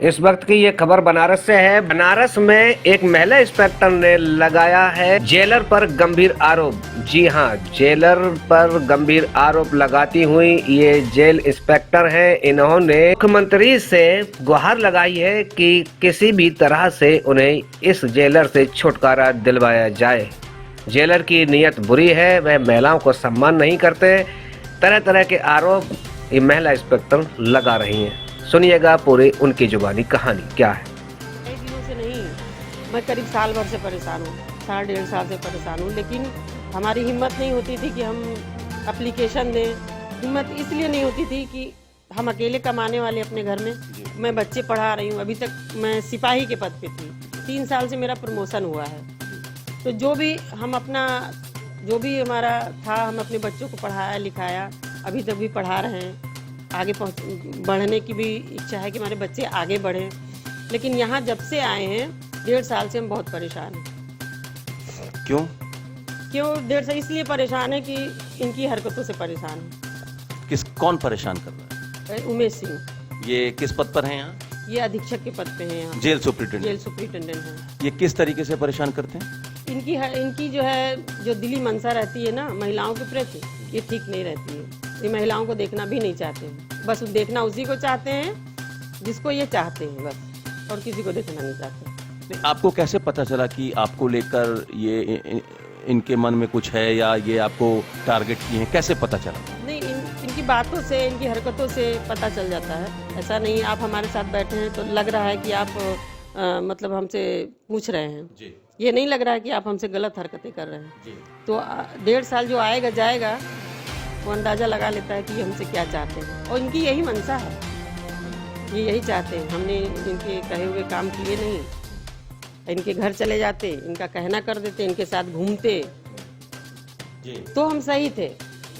इस वक्त की ये खबर बनारस से है। बनारस में एक महिला इंस्पेक्टर ने लगाया है जेलर पर गंभीर आरोप। जी हाँ, जेलर पर गंभीर आरोप लगाती हुई ये जेल इंस्पेक्टर हैं। इन्होंने मुख्यमंत्री से गुहार लगाई है कि किसी भी तरह से उन्हें इस जेलर से छुटकारा दिलवाया जाए। जेलर की नीयत बुरी है, वह महिलाओं को सम्मान नहीं करते। तरह तरह के आरोप ये महिला इंस्पेक्टर लगा रही हैं। सुनिएगा पूरी उनकी जुबानी कहानी क्या है। कई दिनों से नहीं, मैं करीब साल भर से परेशान हूँ, साल डेढ़ साल से परेशान हूँ, लेकिन हमारी हिम्मत नहीं होती थी कि हम एप्लीकेशन दें। हिम्मत इसलिए नहीं होती थी कि हम अकेले कमाने वाले अपने घर में, मैं बच्चे पढ़ा रही हूँ। अभी तक मैं सिपाही के पद पे थी, 3 साल से मेरा प्रमोशन हुआ है। तो जो भी हमारा था, हम अपने बच्चों को पढ़ाया लिखाया, अभी तक भी पढ़ा रहे हैं। आगे बढ़ने की भी इच्छा है कि हमारे बच्चे आगे बढ़ें। लेकिन यहाँ जब से आए हैं 1.5 साल से हम बहुत परेशान हैं। क्यों 1.5 साल इसलिए परेशान है कि इनकी हरकतों से परेशान है। कौन परेशान कर रहा है? उमेश सिंह। ये किस पद पर हैं यहाँ? ये अधीक्षक के पद पे हैं यहाँ, जेल सुप्रिंटेंडेंट। जेल सुप्रिंटेंडेंट हैं। ये किस तरीके से परेशान करते हैं? इनकी जो है जो दिली मंशा रहती है ना महिलाओं के प्रति, ये ठीक नहीं रहती है। ये महिलाओं को देखना भी नहीं चाहते हैं, बस देखना उसी को चाहते हैं जिसको ये चाहते हैं बस, और किसी को देखना नहीं चाहते। आपको कैसे पता चला कि आपको लेकर ये इनके मन में कुछ है या ये आपको टारगेट किए हैं? कैसे पता चला? नहीं, इनकी बातों से, इनकी हरकतों से पता चल जाता है। ऐसा नहीं आप हमारे साथ बैठे हैं तो लग रहा है कि आप मतलब हमसे पूछ रहे हैं जी। ये नहीं लग रहा है कि आप हमसे गलत हरकतें कर रहे हैं जी। तो 1.5 साल जो आएगा जाएगा वो अंदाज़ा लगा लेता है कि हमसे क्या चाहते हैं, और इनकी यही मंशा है, ये यही चाहते हैं। हमने इनके कहे हुए काम किए नहीं, इनके घर चले जाते, इनका कहना कर देते, इनके साथ घूमते जी। तो हम सही थे,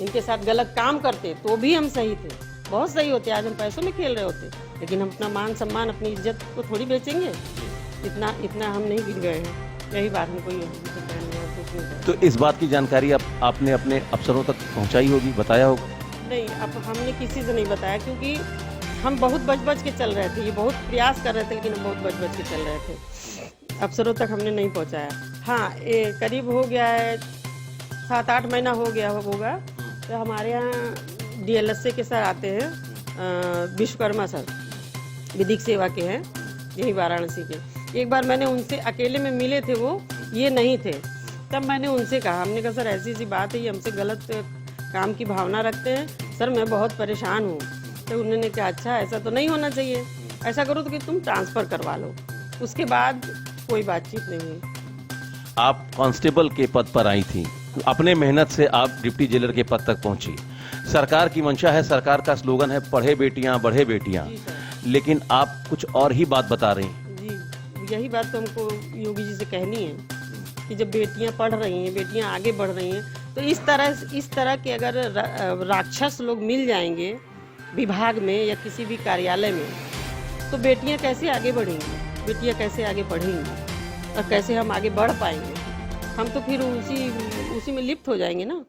इनके साथ गलत काम करते तो भी हम सही थे, बहुत सही होते। आज हम पैसों में खेल रहे होते, लेकिन हम अपना मान सम्मान, अपनी इज्जत को थोड़ी बेचेंगे। इतना हम नहीं गिर गए हैं, यही बात हमको तो इस बात की जानकारी आपने अपने अफसरों तक पहुंचाई होगी, बताया होगा? नहीं, अब हमने किसी से नहीं बताया, क्योंकि हम बहुत बच के चल रहे थे। ये बहुत प्रयास कर रहे थे, लेकिन हम बहुत बच के चल रहे थे। अफसरों तक हमने नहीं पहुंचाया। हाँ, करीब हो गया है 7-8 महीना हो गया होगा। तो हमारे यहाँ DLSA के सर आते हैं, विश्वकर्मा सर, विधिक सेवा के हैं, यही वाराणसी के। एक बार मैंने उनसे अकेले में मिले थे, वो ये नहीं थे। तब मैंने उनसे कहा, हमने कहा सर ऐसी बात है, ये हमसे गलत काम की भावना रखते हैं, सर मैं बहुत परेशान हूँ। तो उन्होंने कहा अच्छा ऐसा तो नहीं होना चाहिए, ऐसा करो तो कि तुम ट्रांसफ़र करवा लो। उसके बाद कोई बातचीत नहीं हुई। आप कांस्टेबल के पद पर आई थी, अपने मेहनत से आप डिप्टी जेलर के पद तक पहुंची। सरकार की मंशा है, सरकार का स्लोगन है पढ़े बेटियां बढ़े बेटियां, लेकिन आप कुछ और ही बात बता रही हैं। जी, यही बात तो हमको योगी जी से कहनी है कि जब बेटियां पढ़ रही हैं, बेटियां आगे बढ़ रही हैं, तो इस तरह के अगर राक्षस लोग मिल जाएंगे विभाग में या किसी भी कार्यालय में, तो बेटियां कैसे आगे बढ़ेंगी, बेटियां कैसे आगे पढ़ेंगी और कैसे हम आगे बढ़ पाएंगे? हम तो फिर उसी में लिप्त हो जाएंगे ना।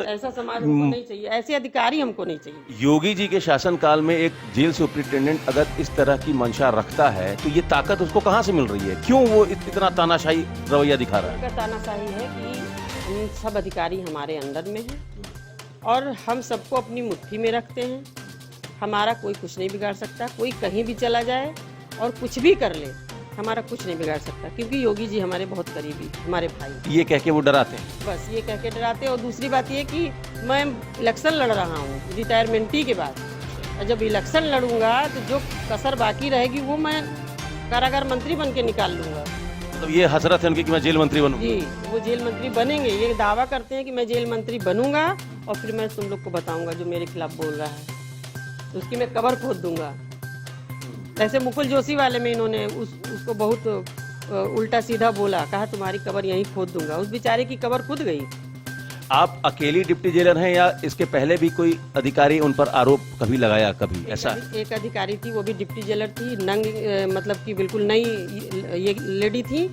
ऐसा समाज हमको नहीं चाहिए, ऐसे अधिकारी हमको नहीं चाहिए। योगी जी के शासनकाल में एक जेल सुप्रिंटेंडेंट अगर इस तरह की मंशा रखता है तो ये ताकत उसको कहाँ से मिल रही है? क्यों वो इतना तानाशाही रवैया दिखा रहा है? तानाशाही है कि हम सब अधिकारी हमारे अंडर में हैं और हम सबको अपनी मुट्ठी में रखते हैं। हमारा कोई कुछ नहीं बिगाड़ सकता, कोई कहीं भी चला जाए और कुछ भी कर ले, हमारा कुछ नहीं बिगाड़ सकता, क्योंकि योगी जी हमारे बहुत करीबी, हमारे भाई। ये कह के वो डराते हैं? बस ये कह के डराते। और दूसरी बात ये कि मैं इलेक्शन लड़ रहा हूँ रिटायरमेंटी के बाद, और जब इलेक्शन लड़ूंगा तो जो कसर बाकी रहेगी वो मैं कारागार मंत्री बन के निकाल लूँगा। मतलब ये हसरत है उनकी कि मैं जेल मंत्री बनूँ? जी, वो जेल मंत्री बनेंगे, ये दावा करते हैं कि मैं जेल मंत्री बनूंगा और फिर मैं तुम लोग को बताऊंगा जो मेरे खिलाफ बोल रहा है, तो उसकी मैं कबर खोद दूंगा। ऐसे मुकुल जोशी वाले में इन्होंने उसको बहुत उल्टा सीधा बोला, कहा तुम्हारी कबर यहीं खोद दूंगा, उस बेचारे की कबर खुद गई। आप अकेली डिप्टी जेलर हैं या इसके पहले भी कोई अधिकारी उन पर आरोप कभी लगाया? कभी ऐसा? एक अधिकारी थी, वो भी डिप्टी जेलर थी, नंग मतलब कि बिल्कुल नई ये लेडी थी,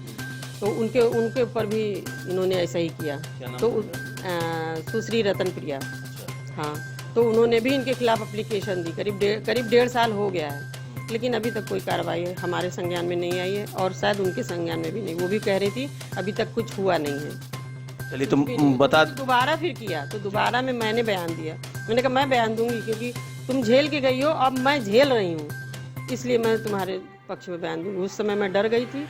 तो उनके ऊपर भी इन्होंने ऐसा ही किया। तो सुश्री रतन प्रिया। हाँ, तो उन्होंने भी इनके खिलाफ एप्लीकेशन दी, करीब 1.5 साल हो गया है। लेकिन अभी तक कोई कार्रवाई हमारे संज्ञान में नहीं आई है और शायद उनके संज्ञान में भी नहीं। वो भी कह रही थी अभी तक कुछ हुआ नहीं है। चलिए तुम बता दोबारा फिर किया तो दोबारा में मैंने बयान दिया। मैंने कहा मैं बयान दूंगी क्योंकि तुम झेल के गई हो, अब मैं झेल रही हूँ, इसलिए मैं तुम्हारे पक्ष में बयान दूंगी। उस समय मैं डर गई थी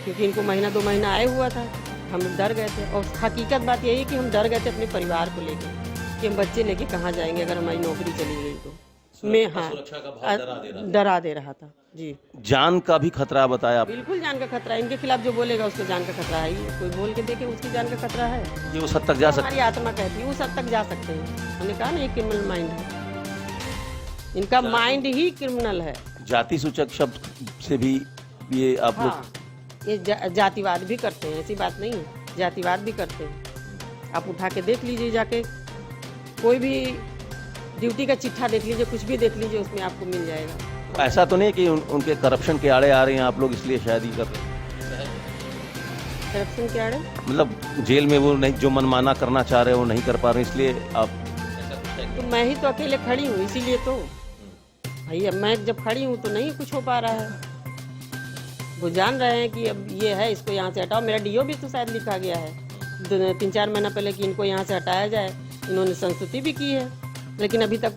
क्योंकि इनको महीना 2 महीना आए हुआ था, हम डर गए थे। और हकीकत बात यही है कि हम डर गए थे अपने परिवार को लेकर कि हम बच्चे लेके कहाँ जाएंगे अगर हमारी नौकरी चली गई तो। मैं डरा दे रहा था जी। जान का भी खतरा बताया आप? बिल्कुल जान का खतरा है। इनके खिलाफ जो बोलेगा उसको जान का खतरा है ही। कोई बोल के देखे उसकी जान का खतरा है। ये उस हद तक जा सकते? हमारी आत्मा कहती है उस हद तक जा सकते हैं। हमने कहा ना ये क्रिमिनल माइंड है, इनका माइंड ही क्रिमिनल है। जाति सूचक शब्द से भी ये आप लोग? हाँ, ये जातिवाद भी करते हैं, ऐसी बात नहीं है, जातिवाद भी करते हैं। आप उठा के देख लीजिए, जाके कोई भी ड्यूटी का चिट्ठा देख लीजिए, कुछ भी देख लीजिए, उसमें आपको मिल जाएगा। ऐसा तो नहीं कि उनके करप्शन के आड़े आ रहे हैं आप लोग इसलिए शायद ही कर रहे हैं? करप्शन के आड़े मतलब जेल में वो नहीं जो मनमाना करना चाह रहे हैं वो नहीं कर पा रहे हैं इसलिए आप? तो मैं ही तो अकेले खड़ी हूँ, इसीलिए तो भैया मैं जब खड़ी हूँ तो नहीं कुछ हो पा रहा है। वो जान रहे हैं कि अब ये है, इसको यहाँ से हटाओ। मेरा डीओ भी तो शायद लिखा गया है 3-4 महीना पहले कि इनको यहाँ से हटाया जाए। इन्होंने संस्तुति भी की है, लेकिन अभी तक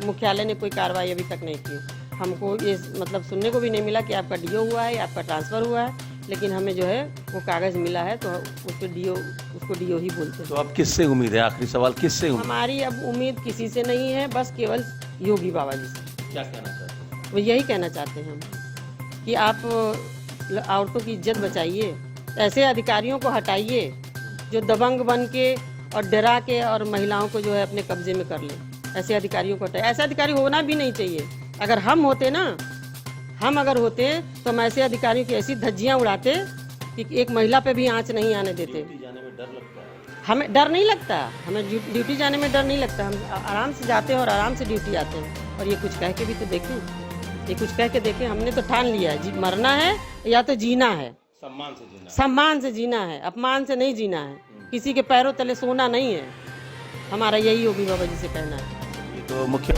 मुख्यालय ने कोई कार्रवाई अभी तक नहीं की। हमको ये मतलब सुनने को भी नहीं मिला कि आपका डीओ हुआ है या आपका ट्रांसफ़र हुआ है, लेकिन हमें जो है वो कागज़ मिला है तो उसको डीओ ही बोलते हैं। तो अब किससे उम्मीद है? आखिरी सवाल, किससे उम्मीद? हमारी अब उम्मीद किसी से नहीं है, बस केवल योगी बाबा जी से। क्या कहना चाहते हैं? वो यही कहना चाहते हैं हम कि आप औरतों की इज्जत बचाइए, ऐसे अधिकारियों को हटाइए जो दबंग बन के और डरा के और महिलाओं को जो है अपने कब्जे में कर ले। ऐसे अधिकारियों को हटाइए। ऐसे अधिकारी होना भी नहीं चाहिए। अगर हम होते ना, हम अगर होते तो हम ऐसे अधिकारियों की ऐसी धज्जियां उड़ाते कि एक महिला पे भी आंच नहीं आने देते। जाने में डर लगता है? हमें डर नहीं लगता, हमें ड्यूटी जाने में डर नहीं लगता। हम आराम से जाते हैं और आराम से ड्यूटी आते हैं। और ये कुछ कह के भी तो देखें, ये कुछ कह के देखें। हमने तो ठान लिया है, मरना है या तो जीना है। सम्मान से जीना, सम्मान से जीना है, अपमान से नहीं जीना है। किसी के पैरों तले सोना नहीं है। हमारा यही योगी बाबा जी से कहना है। तो मुख्य